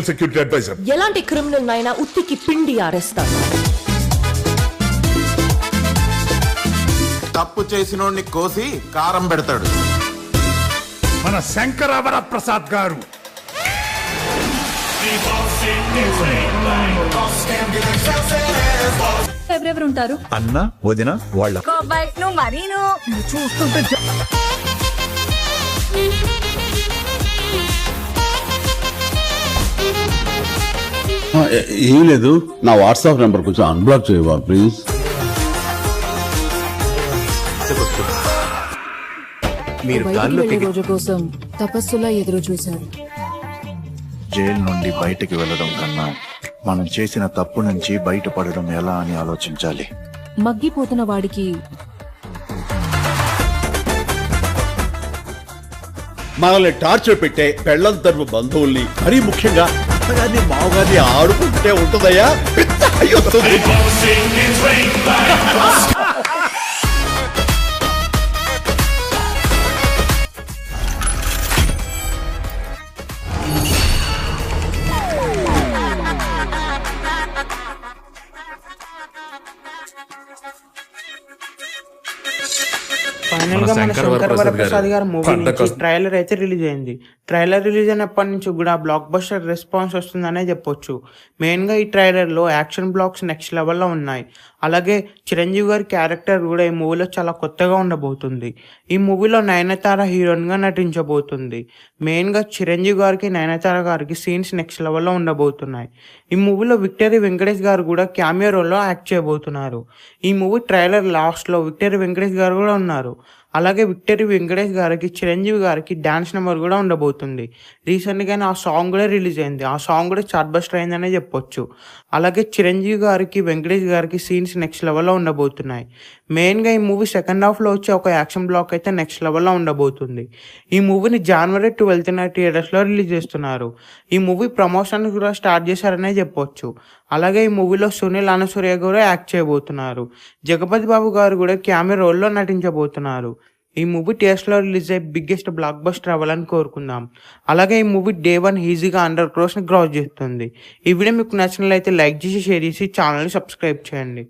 Security advisor. ఎలాంటి criminal అయినా ఉత్తికి పిండి ఆరేస్తాను. తప్పు చేసినోడిని కోసి కారం పెడతాడు. మన శంకరవర ప్రసాద్ గారు ఎవరెవరు ఉంటారు? అన్న, వదిన, వాళ్ళ నువ్వు మరీను చూస్తుంటే ఏం లేదు, నా వాట్సాప్ నెంబర్ కొంచెం అన్బ్లాక్ చేయవా ప్లీజ్. మీరు రోజు కోసం తపస్సులా ఎదురు చూశారు. జైలు నుండి బయటకు వెళ్ళడం కన్నా మనం చేసిన తప్పు నుంచి బయటపడడం ఎలా అని ఆలోచించాలి. మగ్గిపోతున్న వాడికి మనల్ని టార్చర్ పెట్టే పెళ్లం తరపు బంధువుల్ని, మరీ ముఖ్యంగా అత్తగారిని మావగారిని ఆడుకుంటే ఉంటుందయ్యా. ఫైనల్ గా మన శంకరవర ప్రసాద్ గారి మూవీ నుంచి ట్రైలర్ అయితే రిలీజ్ అయింది. ట్రైలర్ రిలీజ్ అయినప్పటి నుంచి కూడా బ్లాక్ బస్టర్ రెస్పాన్స్ వస్తుందనే చెప్పొచ్చు. మెయిన్ గా ఈ ట్రైలర్ లో యాక్షన్ బ్లాక్స్ నెక్స్ట్ లెవెల్లో ఉన్నాయి. అలాగే చిరంజీవి గారి క్యారెక్టర్ కూడా ఈ మూవీలో చాలా కొత్తగా ఉండబోతుంది. ఈ మూవీలో నయనతార హీరోయిన్ గా నటించబోతుంది. మెయిన్ గా చిరంజీవి గారికి నయనతార గారికి సీన్స్ నెక్స్ట్ లెవెల్లో ఉండబోతున్నాయి. ఈ మూవీలో విక్టరీ వెంకటేష్ గారు కూడా క్యామియో రోల్లో యాక్ట్ చేయబోతున్నారు. ఈ మూవీ ట్రైలర్ లాస్ట్ లో విక్టరీ వెంకటేష్ గారు కూడా ఉన్నారు. అలాగే విక్టరీ వెంకటేష్ గారికి చిరంజీవి గారికి డాన్స్ నెంబర్ కూడా ఉండబోతుంది. రీసెంట్గానే ఆ సాంగ్ కూడా రిలీజ్ అయింది. ఆ సాంగ్ కూడా చార్ట్ బస్టర్ అయిందనే చెప్పొచ్చు. అలాగే చిరంజీవి గారికి వెంకటేష్ గారికి సీన్స్ నెక్స్ట్ లెవెల్లో ఉండబోతున్నాయి. మెయిన్గా ఈ మూవీ సెకండ్ హాఫ్లో వచ్చే ఒక యాక్షన్ బ్లాక్ అయితే నెక్స్ట్ లెవెల్లో ఉండబోతుంది. ఈ మూవీని January 12th థియేటర్స్లో రిలీజ్ చేస్తున్నారు. ఈ మూవీ ప్రమోషన్ కూడా స్టార్ట్ చేశారనే చెప్పొచ్చు. అలాగే ఈ మూవీలో సునీల్ అనసూయ కూడా యాక్ట్ చేయబోతున్నారు. జగపతి బాబు గారు కూడా క్యామియో రోల్లో నటించబోతున్నారు. ఈ మూవీ థియేటర్స్లో రిలీజ్ అయ్యి బిగ్గెస్ట్ బ్లాక్ బస్టర్ అవ్వాలని కోరుకుందాం. అలాగే ఈ మూవీ Day 1 ఈజీగా 100 crores క్రాస్ చేస్తుంది. ఈ వీడియో మీకు నచ్చినట్లయితే లైక్ చేసి, షేర్ చేసి ఛానల్ని సబ్స్క్రైబ్ చేయండి.